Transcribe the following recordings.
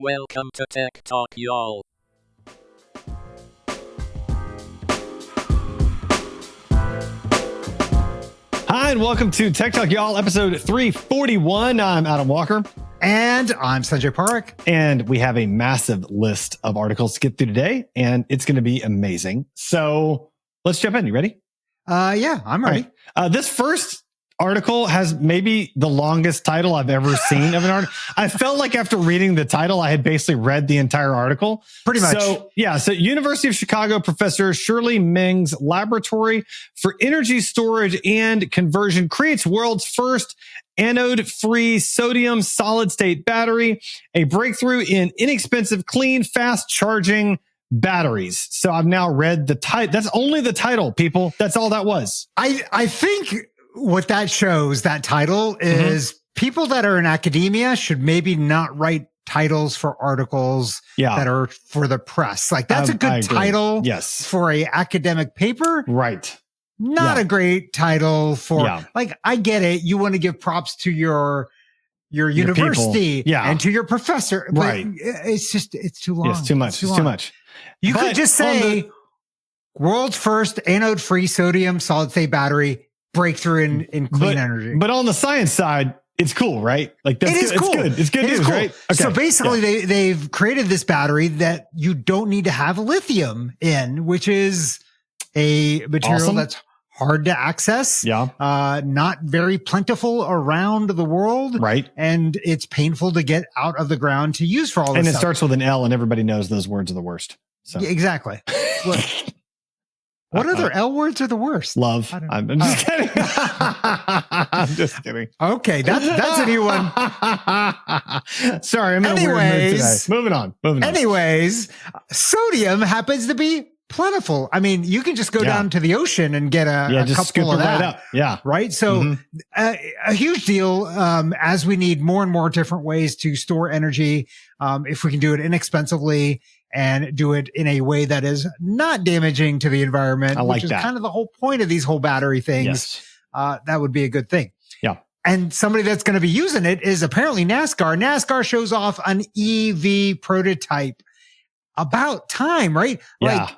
Welcome to Tech Talk, y'all. Hi, and welcome to Tech Talk, y'all, episode 341. I'm Adam Walker. And I'm Sanjay Parekh. And we have a massive list of articles to get through today, and it's going to be amazing. So let's jump in. You ready? Yeah, I'm ready. Right. This first article has maybe the longest title I've ever seen of an article. I felt like after reading the title, I had basically read the entire article. Pretty much. So University of Chicago professor Shirley Meng's Laboratory for Energy Storage and Conversion creates world's first anode-free sodium solid-state battery, a breakthrough in inexpensive, clean, fast-charging batteries. So I've now read the title. That's only the title, people. That's all that was. I think what that shows, that title, is people that are in academia should maybe not write titles for articles that are for the press. Like that's a good title for a academic paper. Right. Not a great title for like, I get it. You want to give props to your university and to your professor. But it's too long. Yes, too much. It's too much. You could just say world's first anode-free sodium solid-state battery breakthrough in clean energy. But on the science side, it's cool, right? Like that's it is cool. It's good. It's good news, right? Okay. So basically, they've created this battery that you don't need to have lithium in, which is a material that's hard to access. Not very plentiful around the world. Right. And it's painful to get out of the ground to use for all this and it stuff. Starts with an L, and everybody knows those words are the worst. So exactly. What other L words are the worst? Love. I'm just kidding. I'm just kidding. Okay, that's a new one. Sorry, I'm in a weird mood today. Moving on. Anyways, sodium happens to be plentiful. I mean, you can just go down to the ocean and get a just couple scoop of it that. Right up. Yeah. Right. So a huge deal as we need more and more different ways to store energy. If we can do it inexpensively and do it in a way that is not damaging to the environment, which is kind of the whole point of these whole battery things. That would be a good thing. Yeah. And somebody that's going to be using it is apparently NASCAR. NASCAR shows off an EV prototype. About time, right? Yeah. Like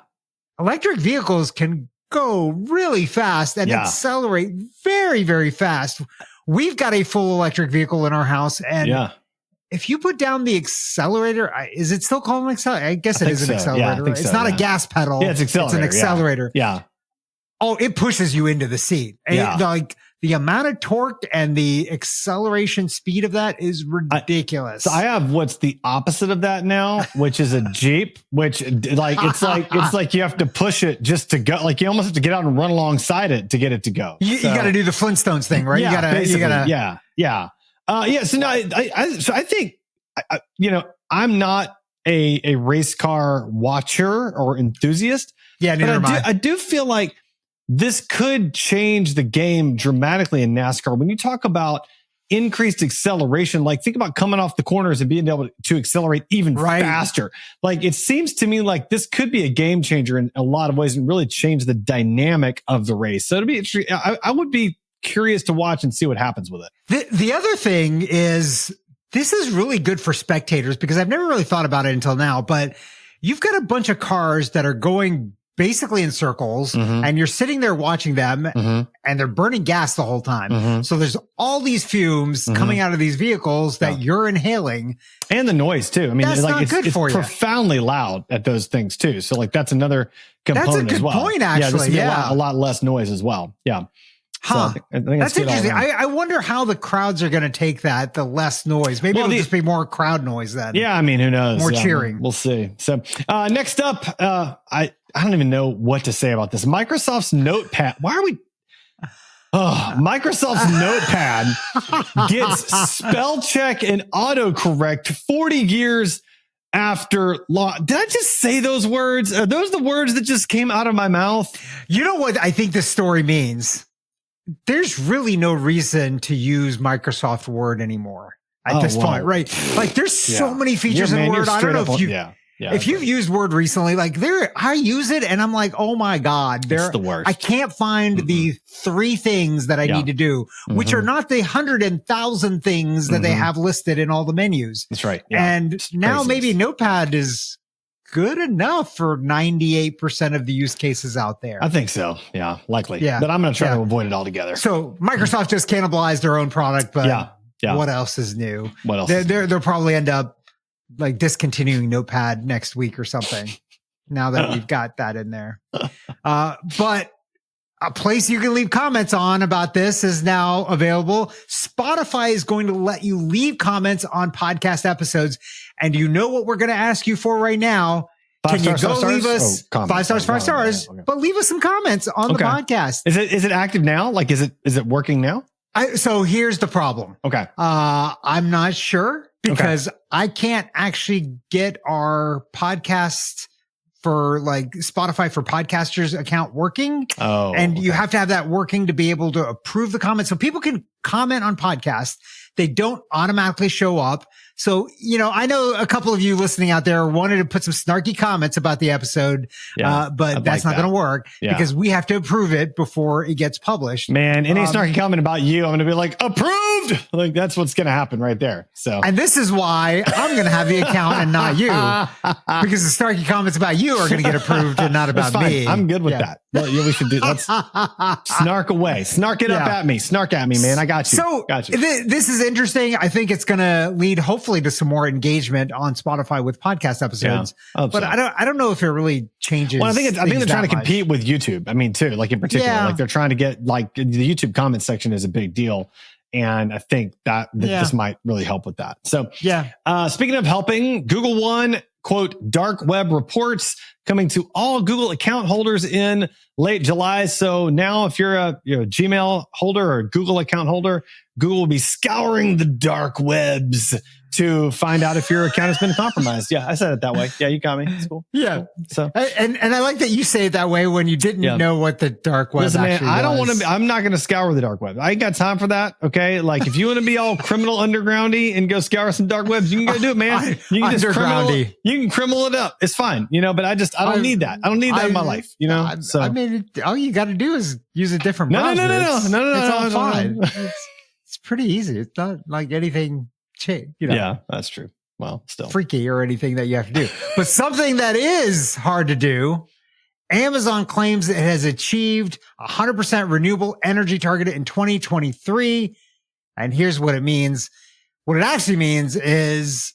electric vehicles can go really fast and accelerate very, very fast. We've got a full electric vehicle in our house, and if you put down the accelerator, is it still called an accelerator? I guess it is an accelerator. It's not a gas pedal. Yeah, it's an accelerator. Yeah. Oh, it pushes you into the seat. Like the amount of torque and the acceleration speed of that is ridiculous. So I have what's the opposite of that now, which is a Jeep, which it's like you have to push it just to go. Like you almost have to get out and run alongside it to get it to go. You got to do the Flintstones thing, right? Yeah, So no, I think, I'm not a race car watcher or enthusiast. Yeah, neither am I. I do feel like this could change the game dramatically in NASCAR. When you talk about increased acceleration, like think about coming off the corners and being able to accelerate even faster. Like it seems to me like this could be a game changer in a lot of ways and really change the dynamic of the race. So it'd be interesting. I would be curious to watch and see what happens with it. The other thing is this is really good for spectators because I've never really thought about it until now, but you've got a bunch of cars that are going basically in circles and you're sitting there watching them and they're burning gas the whole time. So there's all these fumes coming out of these vehicles that you're inhaling. And the noise too. I mean, that's not good for you. It's profoundly loud at those things too. So like that's another component as well. That's a good point actually. A lot less noise as well. Yeah. Huh. So I think that's interesting. I wonder how the crowds are going to take that, the less noise. Maybe it'll just be more crowd noise then. Yeah, I mean, who knows? More cheering. We'll see. So next up, I don't even know what to say about this. Microsoft's Notepad. Why are we... Microsoft's Notepad gets spell check and autocorrect 40 years after law. Did I just say those words? Are those the words that just came out of my mouth? You know what I think this story means? There's really no reason to use Microsoft Word anymore at this point, right? Like there's so many features in Word. I don't know if you If you've used Word recently, like I use it and I'm like, oh my God, it's the worst. I can't find the 3 things that I need to do, which are not the 100,000 things that they have listed in all the menus. That's right. Yeah. And now maybe Notepad is good enough for 98% of the use cases out there. I think so. Yeah, likely. Yeah. But I'm going to try to avoid it altogether. So Microsoft just cannibalized their own product, but yeah. What else is new? What else? They'll probably end up like discontinuing Notepad next week or something. Now that we've got that in there. But a place you can leave comments on about this is now available. Spotify is going to let you leave comments on podcast episodes. And you know what we're going to ask you for right now? Can you go leave us 5 stars, 5 stars, but leave us some comments on the podcast. Is it active now? Like, is it working now? So here's the problem. Okay. I'm not sure because I can't actually get our podcast for like Spotify for podcasters account working. And you have to have that working to be able to approve the comments. So people can comment on podcasts. They don't automatically show up. So, I know a couple of you listening out there wanted to put some snarky comments about the episode, but that's not going to work because we have to approve it before it gets published. Man, any snarky comment about you, I'm going to be like, approved. Like that's what's going to happen right there. So, and this is why I'm going to have the account and not you, because the snarky comments about you are going to get approved and not about me. I'm good with that. Well, we should do. Let's snark away, snark it up at me, snark at me, man. I got you. So this is interesting. I think it's going to lead hopefully to some more engagement on Spotify with podcast episodes. But I don't know if it really changes. Well, I think they're trying to compete with YouTube. I mean, too, like in particular, like they're trying to get like the YouTube comment section is a big deal. And I think that this might really help with that. So speaking of helping, Google One, quote, dark web reports coming to all Google account holders in late July. So now if you're a Gmail holder or Google account holder, Google will be scouring the dark webs to find out if your account has been compromised. Yeah, I said it that way. Yeah, you got me. It's cool. Yeah. Cool. So and I like that you say it that way when you didn't know what the dark web actually I don't was. want to I'm not going to scour the dark web. I ain't got time for that. Okay. Like if you want to be all criminal undergroundy and go scour some dark webs, you can go do it, man. You can just criminal it up. It's fine. But I don't need that. I don't need that in my life. So I mean, all you got to do is use a different browser. No. It's all fine. It's pretty easy. It's not like anything. Yeah, that's true. Well, still freaky or anything that you have to do, but something that is hard to do. Amazon claims it has achieved 100% renewable energy target in 2023. And here's what it means. What it actually means is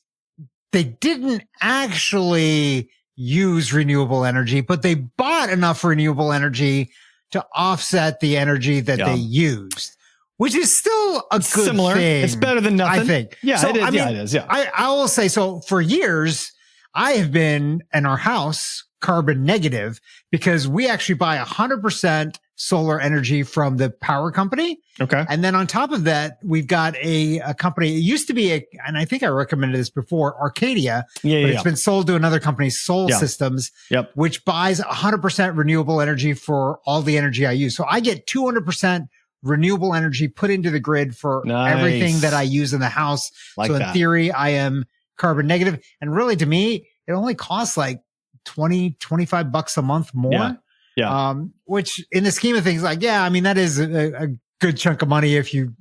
they didn't actually use renewable energy, but they bought enough renewable energy to offset the energy that they used. Which is still a good similar thing. It's better than nothing. I think. Yeah, so, it is. I mean, it is. Yeah. I will say, so for years, I have been in our house carbon negative because we actually buy 100% solar energy from the power company. Okay. And then on top of that, we've got a company. It used to be and I think I recommended this before, Arcadia. But it's been sold to another company, Sol Systems, which buys 100% renewable energy for all the energy I use. So I get 200% renewable energy put into the grid for everything that I use in the house. So in theory, I am carbon negative. And really to me, it only costs like $20-25 a month more. Yeah. Which in the scheme of things, like, I mean, that is a good chunk of money if you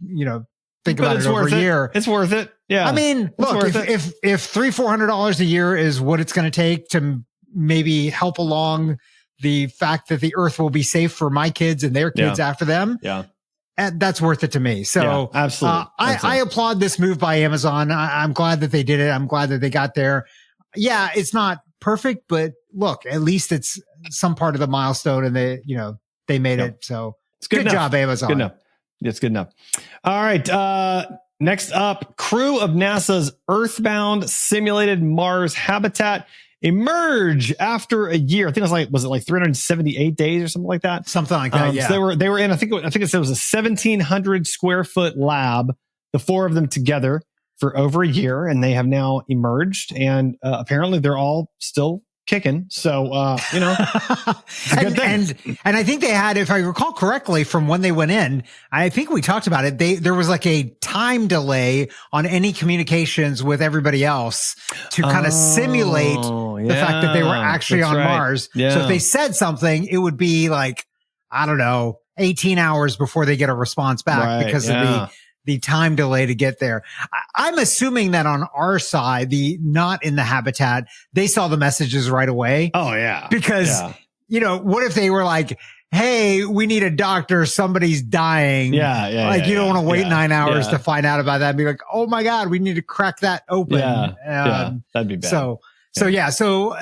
think about it over a year. It's worth it. Yeah. I mean, look, if $300-400 a year is what it's going to take to maybe help along the fact that the earth will be safe for my kids and their kids after them. Yeah. And that's worth it to me. So absolutely. I applaud this move by Amazon. I'm glad that they did it. I'm glad that they got there. Yeah, it's not perfect, but look, at least it's some part of the milestone and they made it. So it's good job, Amazon. Good enough. It's good enough. All right. Next up, crew of NASA's Earthbound simulated Mars habitat emerge after a year. I think was it like 378 days or something like that? Something like that. So they were in, I think it was a 1,700 square foot lab, the 4 of them together for over a year, and they have now emerged. And apparently they're all still kicking. So, it's a good thing. And I think they had, if I recall correctly, from when they went in, I think we talked about it. There was like a time delay on any communications with everybody else to kind of simulate the fact that they were actually on Mars. Yeah. So if they said something, it would be like, I don't know, 18 hours before they get a response back because of the time delay to get there. I'm assuming that on our side, the not in the habitat, they saw the messages right away. Oh, yeah. Because, you know, what if they were like, hey, we need a doctor, somebody's dying. Like you don't want to wait 9 hours to find out about that and be like, oh my God, we need to crack that open. That'd be bad. So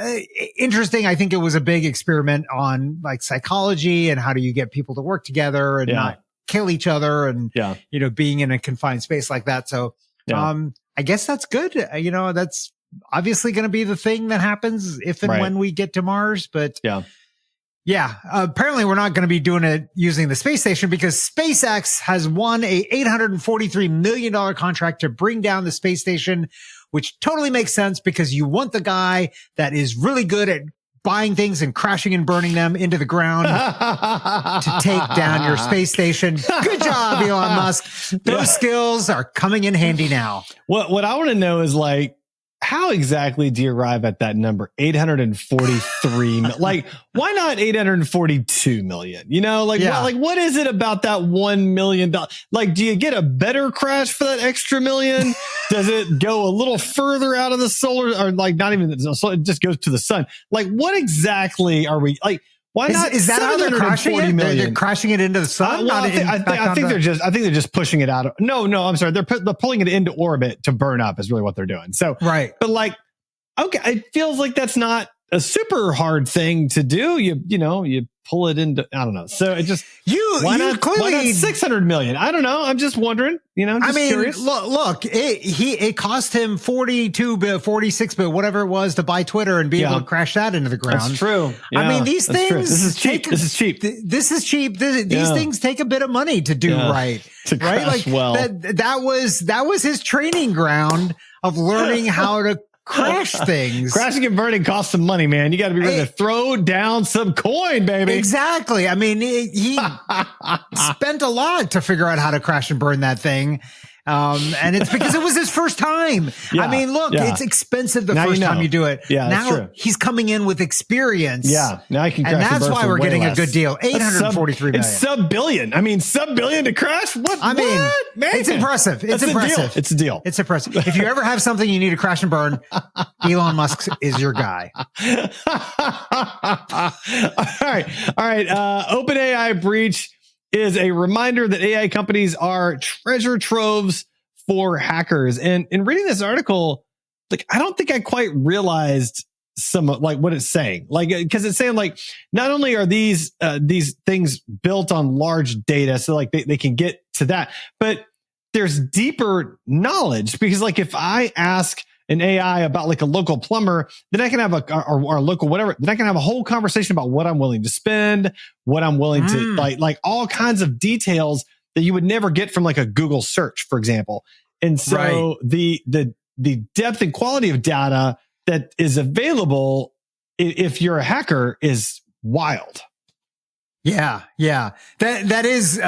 interesting. I think it was a big experiment on like psychology and how do you get people to work together and not kill each other and, you know, being in a confined space like that. So, I guess that's good. You know, that's obviously going to be the thing that happens if and when we get to Mars, but apparently we're not going to be doing it using the space station because SpaceX has won a $843 million contract to bring down the space station, which totally makes sense because you want the guy that is really good at buying things and crashing and burning them into the ground to take down your space station. Good job, Elon Musk. Those skills are coming in handy now. What I want to know is like, how exactly do you arrive at that number? 843. Like, why not 842 million? You know, like, what is it about that $1 million? Like, do you get a better crash for that extra million? Does it go a little further out of the solar or like not even so it just goes to the sun? Like, what exactly are we like? Why not? Is that how they're crashing it? They're crashing it into the sun? I think they're just pushing it out. No, I'm sorry. They're pulling it into orbit to burn up is really what they're doing. So, but like, okay, it feels like that's not a super hard thing to do. You pull it into, I don't know. So it just, why not 600 million? I don't know. I'm just wondering, curious. Look, it cost him 42 bit, 46 bit, whatever it was to buy Twitter and be able to crash that into the ground. That's true. Yeah, I mean, these things. This is cheap. This is cheap. These things take a bit of money to do right. Like that was his training ground of learning how to crash things. Crashing and burning costs some money, man. You got to be ready to throw down some coin, baby. Exactly. I mean, he spent a lot to figure out how to crash and burn that thing. And it's because it was his first time. I mean, look, it's expensive the first time you do it. Yeah, now he's coming in with experience. Yeah. Now I can crash and that's why we're getting a good deal. 843 million. It's sub-billion. I mean, sub-billion to crash? What? I mean, man? It's impressive. It's impressive. It's a deal. It's impressive. If you ever have something you need to crash and burn, Elon Musk is your guy. All right. OpenAI breach is a reminder that AI companies are treasure troves for hackers. And in reading this article, like, I don't think I quite realized some like what it's saying. Like, because it's saying like, not only are these things built on large data, so like they can get to that, but there's deeper knowledge because like if I ask an AI about like a local plumber, then I can have or a local whatever, then I can have a whole conversation about what I'm willing to spend, what I'm willing to like all kinds of details that you would never get from like a Google search, for example. And so the depth and quality of data that is available if you're a hacker is wild. Yeah. That is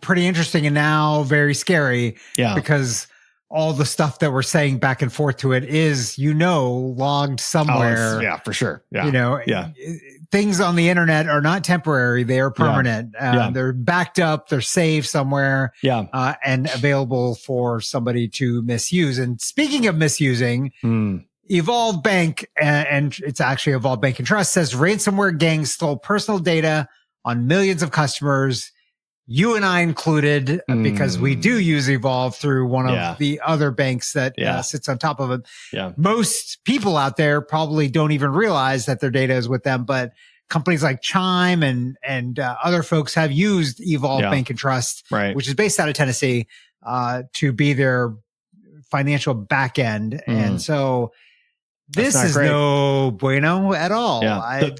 pretty interesting and now very scary. Yeah. Because all the stuff that we're saying back and forth to it is, logged somewhere. Yeah, for sure. Yeah. Things on the internet are not temporary. They are permanent. They're backed up. They're saved somewhere. And available for somebody to misuse. And speaking of misusing, Evolve Bank, and it's actually Evolve Bank and Trust, says ransomware gangs stole personal data on millions of customers, you and I included, because we do use Evolve through one of the other banks that sits on top of it. Yeah. Most people out there probably don't even realize that their data is with them, but companies like Chime and other folks have used Evolve Bank and Trust, which is based out of Tennessee, to be their financial back end. And so this is no bueno at all. Yeah. I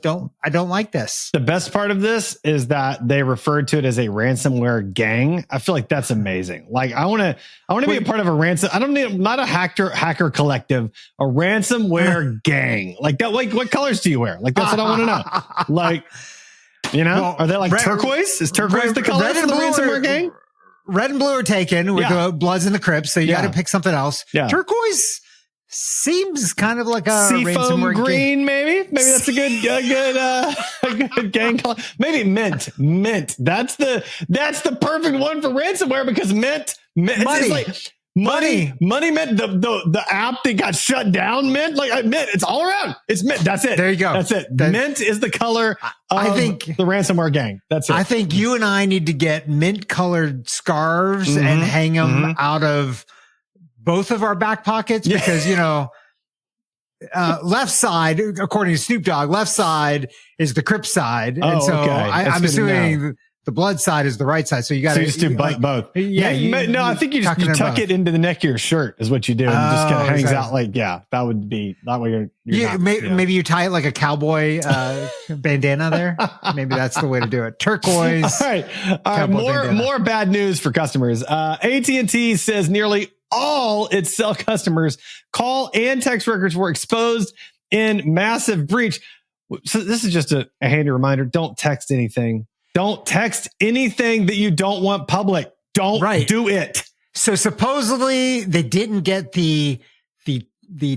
don't like this. The best part of this is that they referred to it as a ransomware gang. I feel like that's amazing. Like I want to be a part of a ransom. I don't need not a hacker collective, a ransomware gang. Like that. Like what colors do you wear? Like that's what I want to know. Like, are they like turquoise? Is turquoise the color for the ransomware gang? Red and blue are taken with the Bloods and the Crips. So you got to pick something else. Yeah. Turquoise seems kind of like a seafoam ransomware green, maybe that's a good gang color. Maybe mint. That's the perfect one for ransomware because mint it's like money mint the app that got shut down mint mint. It's all around. It's mint. That's it. There you go. That's it. Mint is the color of the ransomware gang. That's it. I think you and I need to get mint colored scarves and hang them out of both of our back pockets because, left side, according to Snoop Dogg, left side is the Crip side. And so I'm assuming the blood side is the right side. So you got to just do both. Yeah. I think you tuck it into the neck of your shirt is what you do. And it just kind of hangs out that would be that way. Maybe you tie it like a cowboy bandana there. Maybe that's the way to do it. Turquoise. All right. More bad news for customers. AT&T says nearly all its cell customers' call and text records were exposed in massive breach. So this is just a handy reminder. Don't text anything. Don't text anything that you don't want public. Don't do it. So supposedly they didn't get the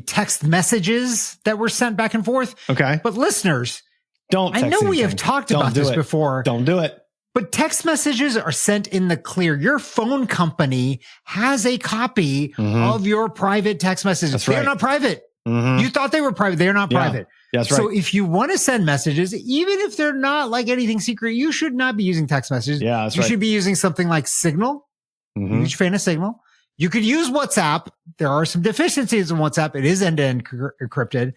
text messages that were sent back and forth. Okay. But listeners, don't text anything. We have talked about this before. Don't do it. But text messages are sent in the clear. Your phone company has a copy of your private text messages. They're not private. You thought they were private. They're not private. That's right. So if you want to send messages, even if they're not like anything secret, you should not be using text messages. Yeah, that's you should be using something like Signal. Huge fan of Signal. You could use WhatsApp. There are some deficiencies in WhatsApp. It is end-to-end encrypted.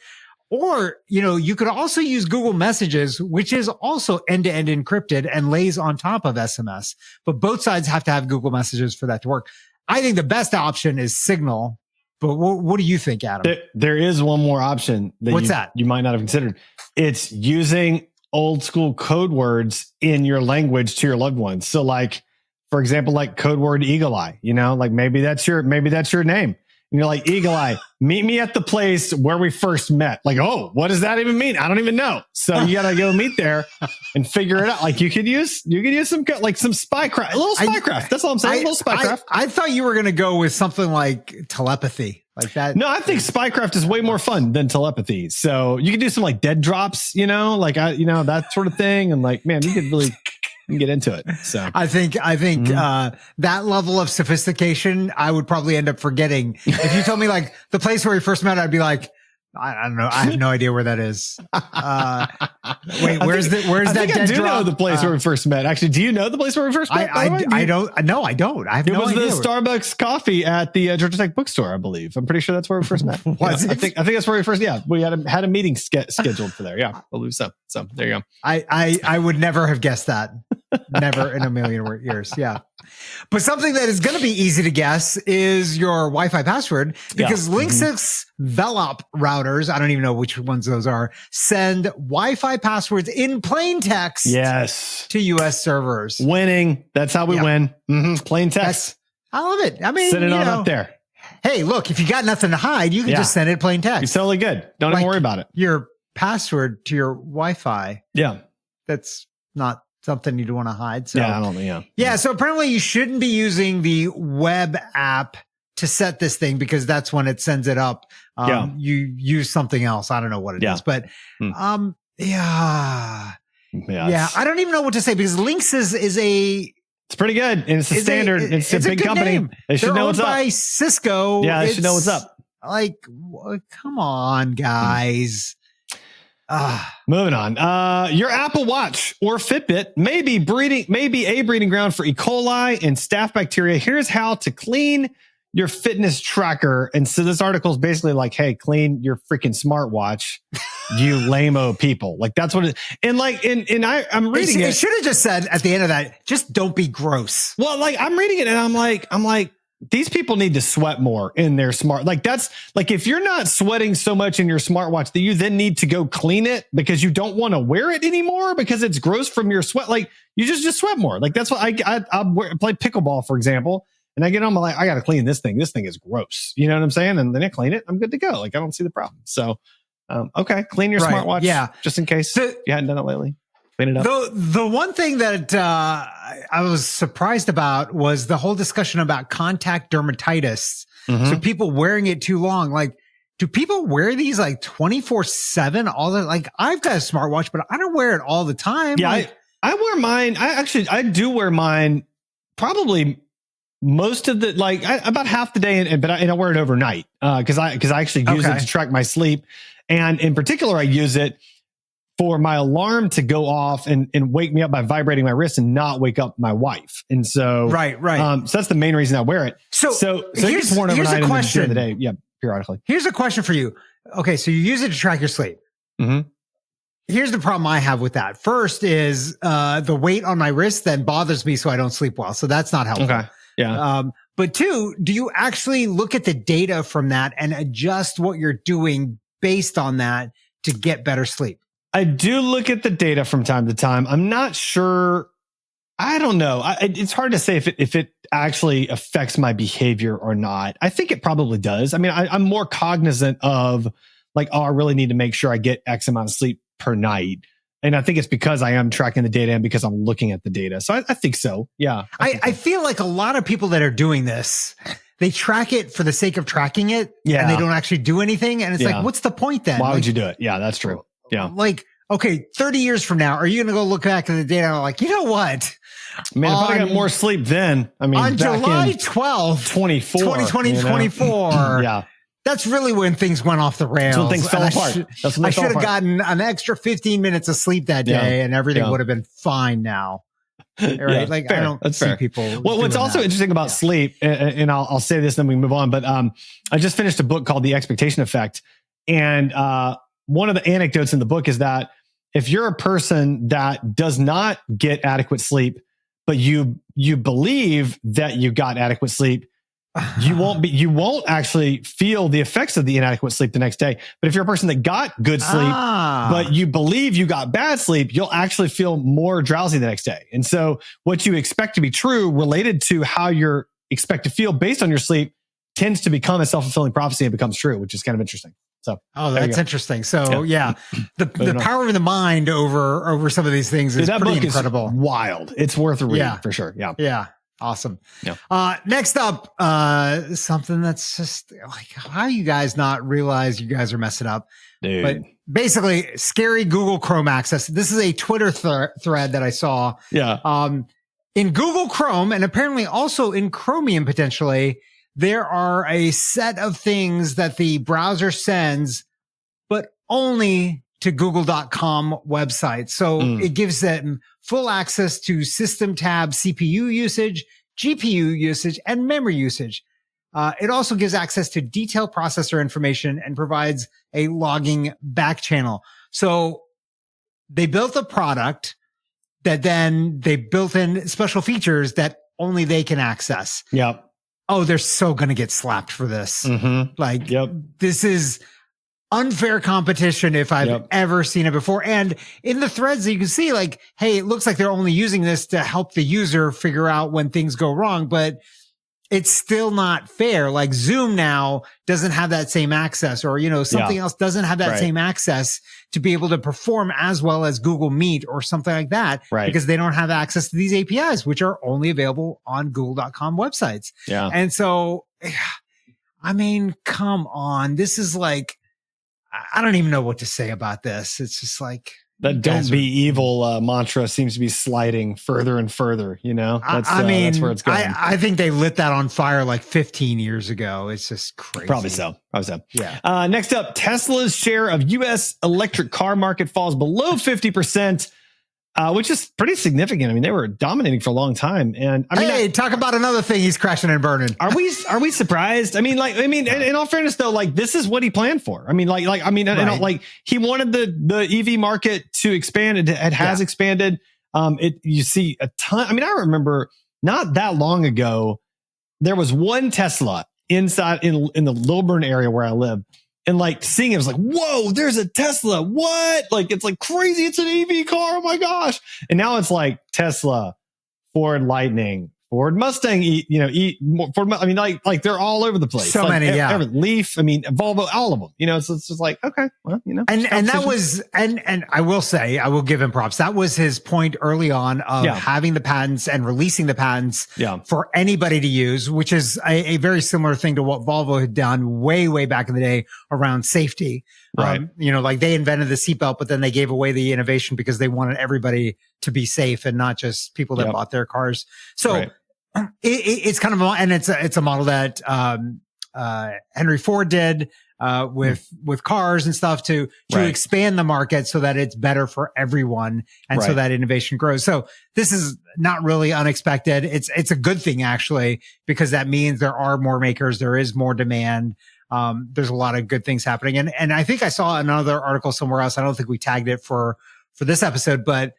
Or, you could also use Google Messages, which is also end-to-end encrypted and lays on top of SMS. But both sides have to have Google Messages for that to work. I think the best option is Signal. But what do you think, Adam? There is one more option that you might not have considered. It's using old school code words in your language to your loved ones. So like, for example, like code word Eagle Eye, maybe that's your name. And you're like, Eagle Eye, meet me at the place where we first met. Like, oh, what does that even mean? I don't even know. So you got to go meet there and figure it out. Like you could use some spycraft, a little spycraft. That's all I'm saying. A little spycraft. I thought you were going to go with something like telepathy, like that. No, I think spycraft is way more fun than telepathy. So you can do some like dead drops, that sort of thing. And like, man, you could really get into it. So I think that level of sophistication, I would probably end up forgetting. If you told me like the place where we first met, I'd be like, I don't know. I have no idea where that is. Wait, where's that dead drop? I do know the place where we first met. Actually, do you know the place where we first met? I don't. No, I don't. I have no idea. It was the Starbucks coffee at the Georgia Tech bookstore, I believe. I'm pretty sure that's where we first met. Was it? I think that's where we first. Yeah, we had a meeting scheduled for there. Yeah, I believe so. So there you go. I would never have guessed that. Never in a million years. Yeah. But something that is going to be easy to guess is your Wi-Fi password because Linksys Velop routers, I don't even know which ones those are, send Wi-Fi passwords in plain text to US servers. Winning. That's how we win. Plain text. I love it. I mean, send it on up there. Hey, look, if you got nothing to hide, you can just send it plain text. You're totally good. Don't even worry about it. Your password to your Wi-Fi. Yeah. That's not something you'd want to hide. So I don't know. Yeah. So apparently you shouldn't be using the web app to set this thing because that's when it sends it up. You use something else. I don't know what it is, but, I don't even know what to say because Linksys is it's pretty good. And it's a standard. It's a big company. Name. They should know what's up. By Cisco. Yeah. They should know what's up. Like, come on, guys. Moving on. Your Apple Watch or Fitbit may be a breeding ground for E. coli and staph bacteria. Here's how to clean your fitness tracker. And so this article is basically like, hey, clean your freaking smartwatch, you lame-o people. Like that's what it, and like, I'm reading it. It should have just said at the end of that, just don't be gross. Well, like I'm reading it and I'm like, these people need to sweat more in their smart. Like that's like, if you're not sweating so much in your smartwatch that you then need to go clean it because you don't want to wear it anymore because it's gross from your sweat. Like you just sweat more. Like that's what I play pickleball, for example. And I get home, I'm like, I got to clean this thing. This thing is gross. You know what I'm saying? And then I clean it. I'm good to go. Like I don't see the problem. So, okay. Clean your smartwatch. Yeah. Just in case you hadn't done it lately. Clean it up. The one thing that I was surprised about was the whole discussion about contact dermatitis. So people wearing it too long, like do people wear these like 24/7? All the like, I've got a smartwatch, but I don't wear it all the time. Yeah, like, I wear mine. I do wear mine probably most of the about half the day, but I wear it overnight because I actually use it to track my sleep, and in particular, I use it for my alarm to go off and wake me up by vibrating my wrist and not wake up my wife. And so, right. So that's the main reason I wear it. So here's a question. The day, yeah, periodically. Here's a question for you. Okay, so you use it to track your sleep. Mm-hmm. Here's the problem I have with that. First is the weight on my wrist then bothers me, so I don't sleep well. So that's not helpful. Okay. Yeah. But two, do you actually look at the data from that and adjust what you're doing based on that to get better sleep? I do look at the data from time to time. I'm not sure. I don't know. It's hard to say if it actually affects my behavior or not. I think it probably does. I mean, I'm more cognizant of like, I really need to make sure I get X amount of sleep per night. And I think it's because I am tracking the data and because I'm looking at the data. So I think so. Yeah. I feel like a lot of people that are doing this, they track it for the sake of tracking it. Yeah. And they don't actually do anything. And it's like, what's the point then? Why would you do it? Yeah, that's true. Yeah. Like, okay, 30 years from now, are you going to go look back at the data and like, you know what? Man, if I got more sleep then, I mean, on July 12th, 2024. Yeah. That's really when things went off the rails. That's when things fell apart. I should have gotten an extra 15 minutes of sleep that day and everything would have been fine now. Right? Yeah, like, fair. I don't That's see fair. people. Well, what's also interesting about sleep, and I'll say this, then we move on, but I just finished a book called The Expectation Effect. And one of the anecdotes in the book is that if you're a person that does not get adequate sleep, but you believe that you got adequate sleep, you won't actually feel the effects of the inadequate sleep the next day. But if you're a person that got good sleep, but you believe you got bad sleep, you'll actually feel more drowsy the next day. And so what you expect to be true related to how you expect to feel based on your sleep tends to become a self-fulfilling prophecy and becomes true, which is kind of interesting. So, that's interesting. So the power of the mind over some of these things is pretty incredible. Is wild. It's worth a read for sure. Yeah. Yeah. Awesome. Yeah. Next up, something that's just like, how you guys not realize you guys are messing up? Dude. But basically, scary Google Chrome access. This is a Twitter thread that I saw. Yeah. In Google Chrome, and apparently also in Chromium potentially, there are a set of things that the browser sends, but only to google.com websites. So it gives them full access to system tab CPU usage, GPU usage, and memory usage. It also gives access to detailed processor information and provides a logging back channel. So they built a product that then they built in special features that only they can access. Yep. Oh, they're so going to get slapped for this. Mm-hmm. Like, this is unfair competition if I've ever seen it before. And in the threads, you can see like, hey, it looks like they're only using this to help the user figure out when things go wrong, but it's still not fair. Like Zoom now doesn't have that same access, or, something else doesn't have that same access to be able to perform as well as Google Meet or something like that, because they don't have access to these APIs, which are only available on google.com websites. Yeah. And so, I mean, come on. This is like, I don't even know what to say about this. It's just like, that "don't be evil" mantra seems to be sliding further and further. That's where it's going. I think they lit that on fire like 15 years ago. It's just crazy. Probably so. Yeah. Next up, Tesla's share of U.S. electric car market falls below 50%, which is pretty significant. I mean, they were dominating for a long time. And talk about another thing he's crashing and burning. Are we surprised? I mean, in all fairness though, like this is what he planned for. I mean, he wanted the EV market to expand. It has expanded. You see a ton. I mean, I remember not that long ago, there was one Tesla inside in the Lilburn area where I live. And like seeing it was like, whoa, there's a Tesla. What? Like, it's like crazy. It's an EV car. Oh my gosh. And now it's like Tesla, Ford Lightning, Ford Mustang eat more. I mean, like they're all over the place. So like, many, yeah. Leaf, I mean, Volvo, all of them. So it's just like, okay, well, And that was, and I will say, I will give him props. That was his point early on of having the patents and releasing the patents for anybody to use, which is a very similar thing to what Volvo had done way back in the day around safety. Right. Like they invented the seatbelt, but then they gave away the innovation because they wanted everybody to be safe and not just people that bought their cars. So it's kind of, and it's a model that, Henry Ford did, with cars and stuff to expand the market so that it's better for everyone. And so that innovation grows. So this is not really unexpected. It's a good thing actually, because that means there are more makers. There is more demand. There's a lot of good things happening. And I think I saw another article somewhere else. I don't think we tagged it for this episode, but,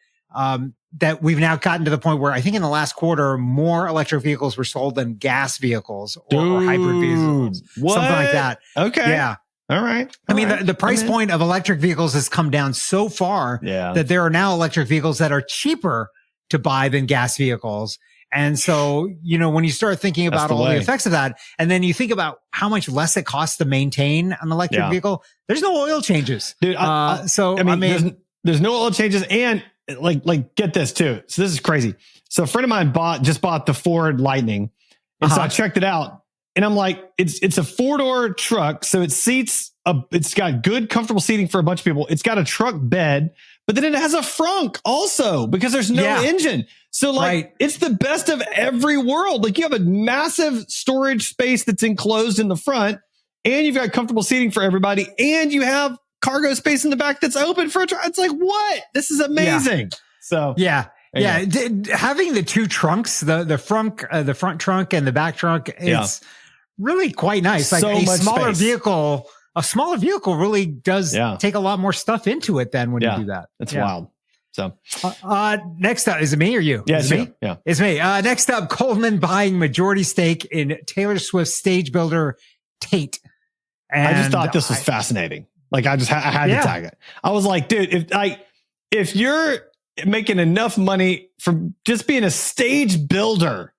that we've now gotten to the point where I think in the last quarter, more electric vehicles were sold than gas vehicles or hybrid vehicles, something like that. Okay. Yeah. All right. I mean, the price point of electric vehicles has come down so far that there are now electric vehicles that are cheaper to buy than gas vehicles. And so, when you start thinking about all the effects of that, and then you think about how much less it costs to maintain an electric vehicle, there's no oil changes. Dude, there's no oil changes, and like get this too. So this is crazy. So a friend of mine just bought the Ford Lightning, and so I checked it out, and I'm like, it's a 4-door truck, so it's got good, comfortable seating for a bunch of people. It's got a truck bed, but then it has a frunk also because there's no engine. So it's the best of every world. Like you have a massive storage space that's enclosed in the front, and you've got comfortable seating for everybody, and you have cargo space in the back that's open for a truck. It's like, what? This is amazing. So having the two trunks, the front trunk and the back trunk, it's really quite nice. Like so a smaller space. vehicle, really does take a lot more stuff into it than when you do that. It's wild. So, next up, is it me or you? Yeah, it's me. Yeah, it's me. Next up, Goldman buying majority stake in Taylor Swift's stage builder Tate. And I just thought this was fascinating. Like I had to tag it. I was like, dude, if you're making enough money from just being a stage builder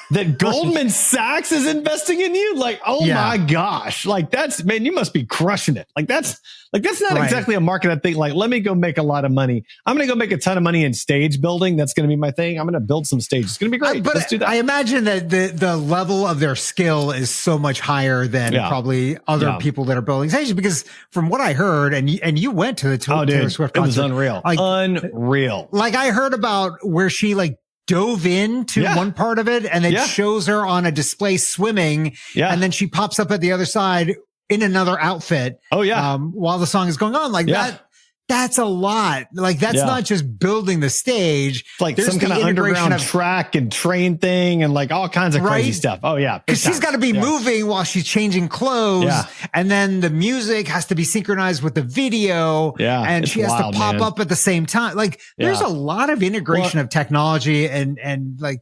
that Goldman Sachs is investing in you, like, oh my gosh, like man, you must be crushing it. Like that's not exactly a market I think like, let me go make a lot of money. I'm going to go make a ton of money in stage building. That's going to be my thing. I'm going to build some stages. It's going to be great. But let's do that. I imagine that the level of their skill is so much higher than probably other people that are building stages, because from what I heard, and you went to the Taylor Swift concert. It was unreal. Unreal. Like I heard about where she dove into one part of it, and it shows her on a display swimming, and then she pops up at the other side in another outfit. While the song is going on, that's a lot. Like that's not just building the stage. It's like some kind of underground track and train thing and like all kinds of crazy stuff. Oh yeah. Because she's got to be moving while she's changing clothes. And then the music has to be synchronized with the video. And she has to pop up at the same time. Like there's a lot of integration of technology and like,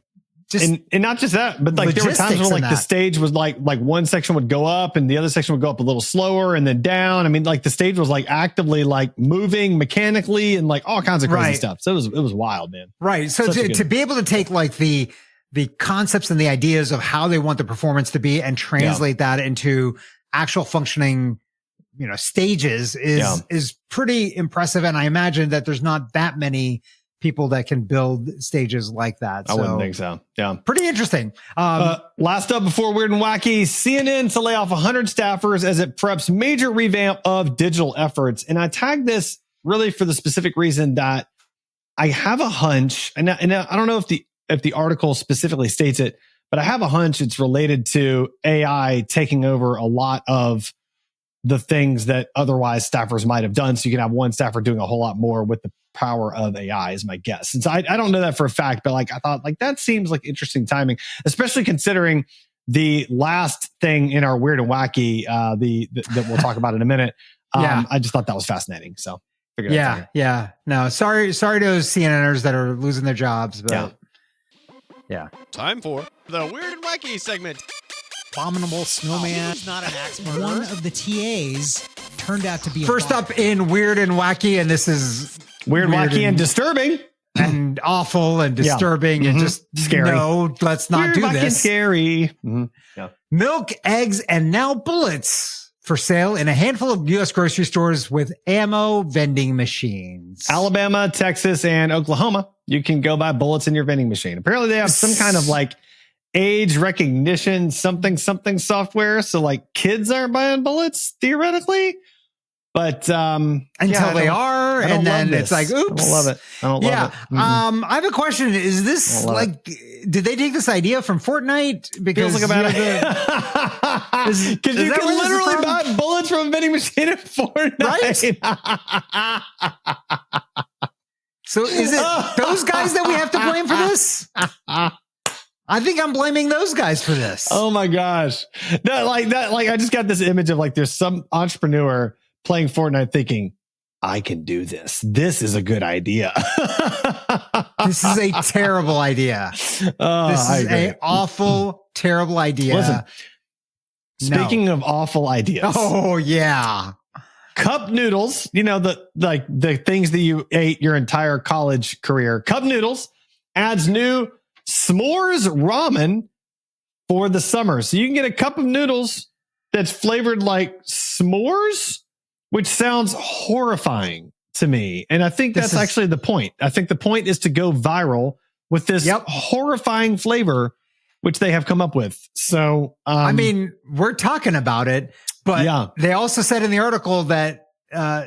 and not just that, but like there were times where like the stage was like one section would go up and the other section would go up a little slower and then down. I mean, like the stage was like actively like moving mechanically and like all kinds of crazy stuff. So it was wild, man. Right. So to be able to take like the concepts and the ideas of how they want the performance to be and translate that into actual functioning, stages is pretty impressive. And I imagine that there's not that many people that can build stages like that. I wouldn't think so. Yeah. Pretty interesting. Last up before Weird and Wacky, CNN to lay off 100 staffers as it preps major revamp of digital efforts. And I tagged this really for the specific reason that I have a hunch, and I don't know if the article specifically states it, but I have a hunch it's related to AI taking over a lot of the things that otherwise staffers might have done. So you can have one staffer doing a whole lot more with the power of AI is my guess. And so I don't know that for a fact, but like I thought like that seems like interesting timing, especially considering the last thing in our Weird and Wacky, that we'll talk about in a minute. I just thought that was fascinating. So no, sorry to those CNNers that are losing their jobs, but time for the Weird and Wacky segment. Abominable snowman. He's not an axe murderer. One of the TAs turned out to be first up in Weird and Wacky, and this is Weird, Wacky, and disturbing. and awful and disturbing and just scary. No, let's not do this. Scary. Yeah. Milk, eggs, and now bullets for sale in a handful of U.S. grocery stores with ammo vending machines. Alabama, Texas, and Oklahoma. You can go buy bullets in your vending machine. Apparently they have some kind of like age recognition, something software. So like kids aren't buying bullets theoretically. But until they are, and then it's like, oops. I don't love it. I don't love it. I have a question. Is this like, did they take this idea from Fortnite? Because feels like about it. Because you can literally buy bullets from a vending machine in Fortnite. Right? So is it those guys that we have to blame for this? I think I'm blaming those guys for this. Oh my gosh. No, like that, like I just got this image of like there's some entrepreneur playing Fortnite thinking, I can do this. This is a good idea. This is a terrible idea. This is an awful, terrible idea. Listen, speaking of awful ideas. Oh, yeah. Cup noodles, you know, the things that you ate your entire college career. Cup noodles adds new s'mores ramen for the summer. So you can get a cup of noodles that's flavored like s'mores, which sounds horrifying to me. And I think that's actually the point. I think the point is to go viral with this horrifying flavor, which they have come up with. So, I mean, we're talking about it, but they also said in the article that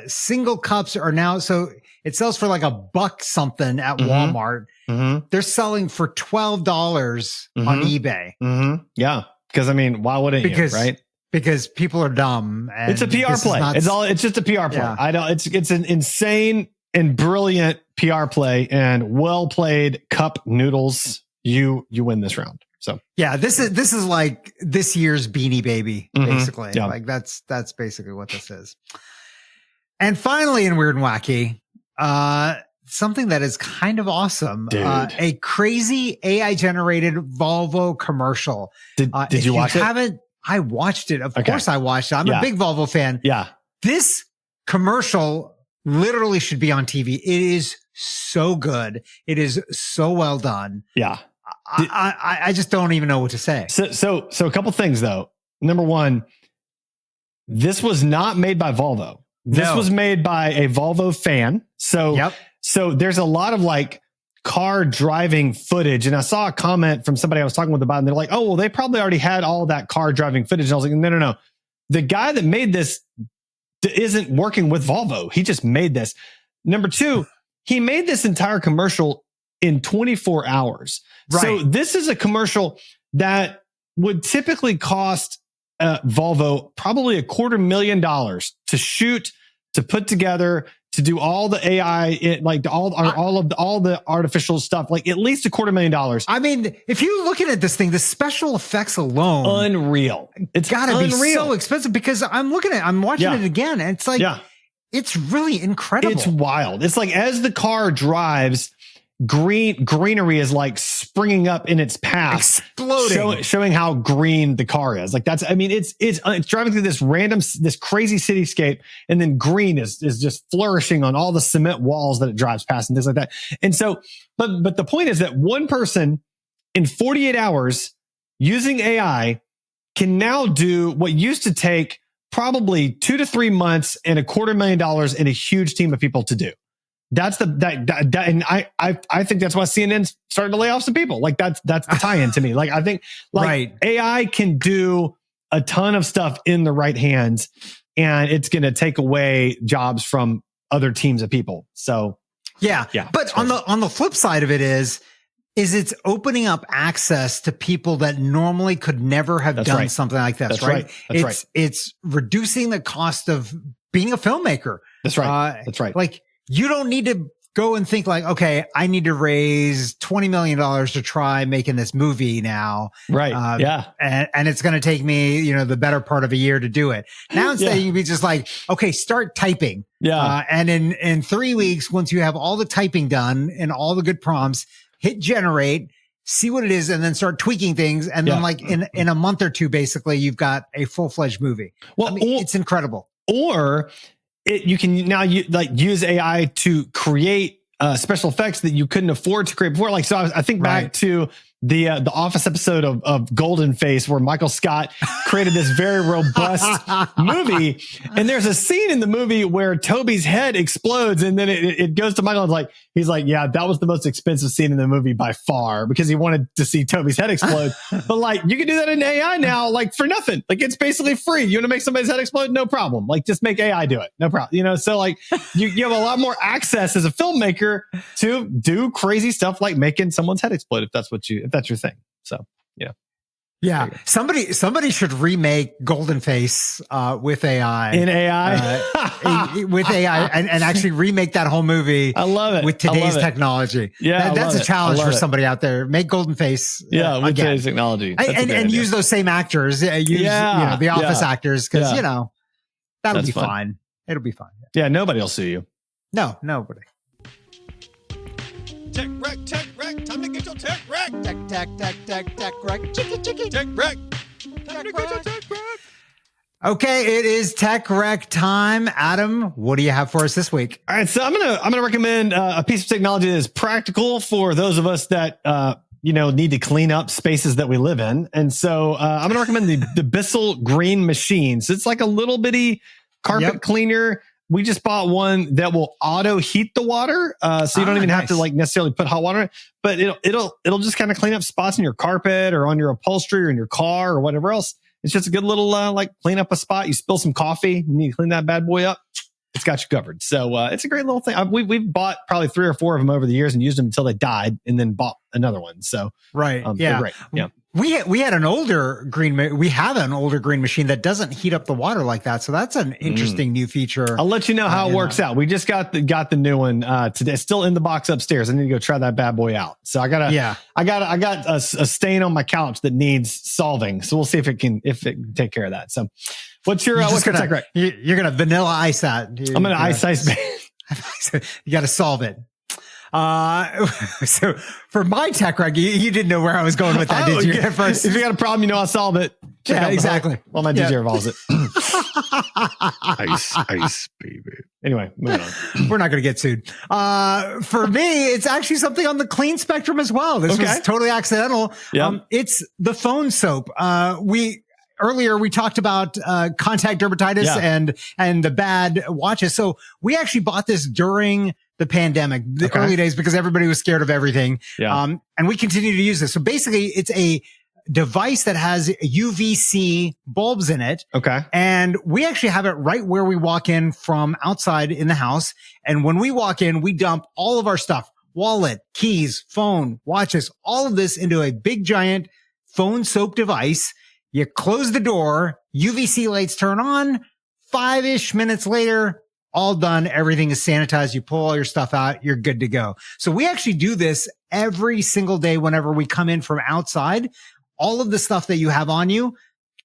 single cups are now, so it sells for like $1 something at Walmart. They're selling for $12 on eBay. Yeah. Because I mean, why wouldn't you, right? Because people are dumb. And it's a PR play. It's just a PR play. I don't. It's an insane and brilliant PR play, and well played. Cup noodles. You win this round. So yeah, this is like this year's Beanie Baby, basically. Like that's basically what this is. And finally, in Weird and Wacky, something that is kind of awesome. A crazy AI generated Volvo commercial. Did you watch it? I watched it. Of course I watched it. I'm a big Volvo fan. Yeah. This commercial literally should be on TV. It is so good. It is so well done. Yeah. I just don't even know what to say. So a couple things though. Number one, this was not made by Volvo. This was made by a Volvo fan. So there's a lot of like car driving footage. And I saw a comment from somebody I was talking with about, and they're like, oh, well, they probably already had all that car driving footage. And I was like, no. The guy that made this isn't working with Volvo. He just made this. Number two, he made this entire commercial in 24 hours. Right. So this is a commercial that would typically cost Volvo probably $250,000 to shoot, to put together, to do all the AI, all the artificial stuff, like at least $250,000. I mean, if you're looking at this thing, the special effects alone, unreal. It's gotta be so expensive, because I'm watching it again, and it's like, it's really incredible. It's wild. It's like as the car drives, greenery is like springing up in its path, exploding, showing how green the car is. Like it's driving through this crazy cityscape, and then green is just flourishing on all the cement walls that it drives past and things like that. And so, but the point is that one person in 48 hours using AI can now do what used to take probably 2 to 3 months and $250,000 and a huge team of people to do. That's and I think that's why CNN's starting to lay off some people. Like that's the tie-in to me. Like I think AI can do a ton of stuff in the right hands, and it's going to take away jobs from other teams of people. So yeah. But on the flip side of it is it's opening up access to people that normally could never have done something like this. That's it's reducing the cost of being a filmmaker. That's right. That's right. Like, you don't need to go and think like, okay, I need to raise $20 million to try making this movie now. Right. And it's going to take me, the better part of a year to do it. Now instead you can be just like, okay, start typing. Yeah. And in 3 weeks, once you have all the typing done and all the good prompts, hit generate, see what it is, and then start tweaking things. And then like in a month or two, basically you've got a full-fledged movie. Well, it's incredible. Or you can now use AI to create special effects that you couldn't afford to create before. Like, so I think back to the Office episode of Golden Face, where Michael Scott created this very robust movie. And there's a scene in the movie where Toby's head explodes, and then it goes to Michael, and he's like, yeah, that was the most expensive scene in the movie by far, because he wanted to see Toby's head explode. But like, you can do that in AI now, like for nothing. Like, it's basically free. You want to make somebody's head explode? No problem. Like, just make AI do it. No problem. You know, so like you have a lot more access as a filmmaker to do crazy stuff like making someone's head explode, if that's your thing. So, yeah. Yeah. Somebody should remake Golden Face with AI. In AI? With AI and actually remake that whole movie. I love it. With today's technology. Yeah. That's a challenge for somebody out there. Make Golden Face. With today's technology. And use those same actors. Use the Office actors, because that'll be fine. It'll be fine. Yeah, nobody will sue you. No, nobody. Tech wreck, time to get your tech wreck. Tech wreck. Chicky. Tech wreck. Time to get your tech wreck. Okay, it is Tech Wreck time. Adam, what do you have for us this week? All right, so I'm gonna recommend a piece of technology that is practical for those of us that need to clean up spaces that we live in. And so I'm gonna recommend the Bissell Green Machine. So it's like a little bitty carpet cleaner. We just bought one that will auto heat the water, so you don't even have to like necessarily put hot water in it. But it'll just kind of clean up spots in your carpet or on your upholstery or in your car or whatever else. It's just a good little like clean up a spot. You spill some coffee, you need to clean that bad boy up. It's got you covered. So it's a great little thing. We've bought probably 3 or 4 of them over the years and used them until they died, and then bought another one. So they're great. Yeah. We have an older green machine that doesn't heat up the water like that. So that's an interesting new feature. I'll let you know how it works out. We just got the new one today. It's still in the box upstairs. I need to go try that bad boy out. So I got a stain on my couch that needs solving. So we'll see if it can take care of that. So what's your tech wreck? You're gonna vanilla ice that. I'm gonna ice. You got to solve it. So for my tech wreck, you didn't know where I was going with that, did you? At first, if you got a problem, I'll solve it. Yeah, exactly. Well, my DJ revolves it. Ice, baby. Anyway, moving on. We're not going to get sued. For me, it's actually something on the clean spectrum as well. This was totally accidental. Yep. It's the phone soap. Earlier, we talked about contact dermatitis and the bad watches. So we actually bought this during the pandemic, the early days, because everybody was scared of everything. Yeah. And we continue to use this. So basically, it's a device that has UVC bulbs in it. Okay. And we actually have it right where we walk in from outside in the house. And when we walk in, we dump all of our stuff, wallet, keys, phone, watches, all of this into a big giant phone soap device. You close the door, UVC lights turn on, 5-ish minutes later, all done. Everything is sanitized. You pull all your stuff out. You're good to go. So we actually do this every single day whenever we come in from outside. All of the stuff that you have on you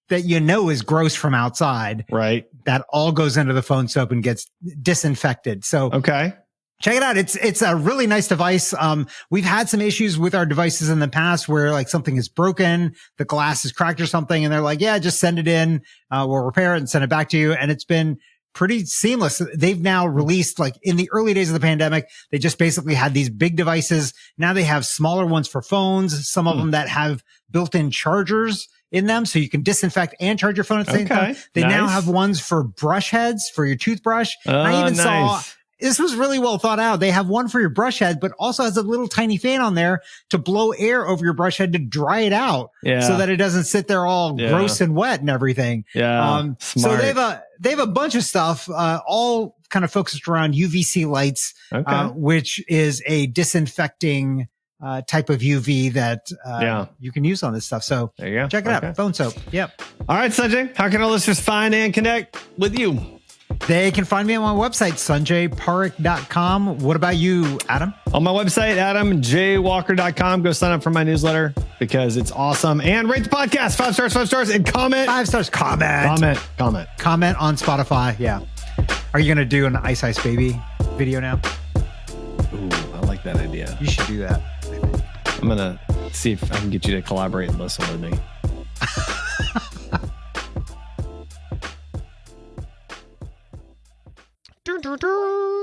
that you know is gross from outside. Right. That all goes into the phone soap and gets disinfected. So check it out. It's a really nice device. We've had some issues with our devices in the past where like something is broken, the glass is cracked or something. And they're like, yeah, just send it in. We'll repair it and send it back to you. And it's been pretty seamless. They've now released, like in the early days of the pandemic, they just basically had these big devices. Now they have smaller ones for phones, some of them that have built-in chargers in them, so you can disinfect and charge your phone at the same time. They now have ones for brush heads for your toothbrush. I even saw, this was really well thought out. They have one for your brush head, but also has a little tiny fan on there to blow air over your brush head to dry it out so that it doesn't sit there all gross and wet and everything. So they have a bunch of stuff, all kind of focused around UVC lights, which is a disinfecting type of UV that you can use on this stuff. So there you go. Check it out. Phone soap. Yep. All right, Sanjay, how can our listeners find and connect with you? They can find me on my website, sanjayparikh.com. What about you, Adam? On my website, adamjwalker.com. Go sign up for my newsletter because it's awesome. And rate the podcast. 5 stars, and comment. 5 stars. Comment on Spotify. Yeah. Are you going to do an Ice Ice Baby video now? Ooh, I like that idea. You should do that. I'm going to see if I can get you to collaborate and listen with me. Dun, dun, dun.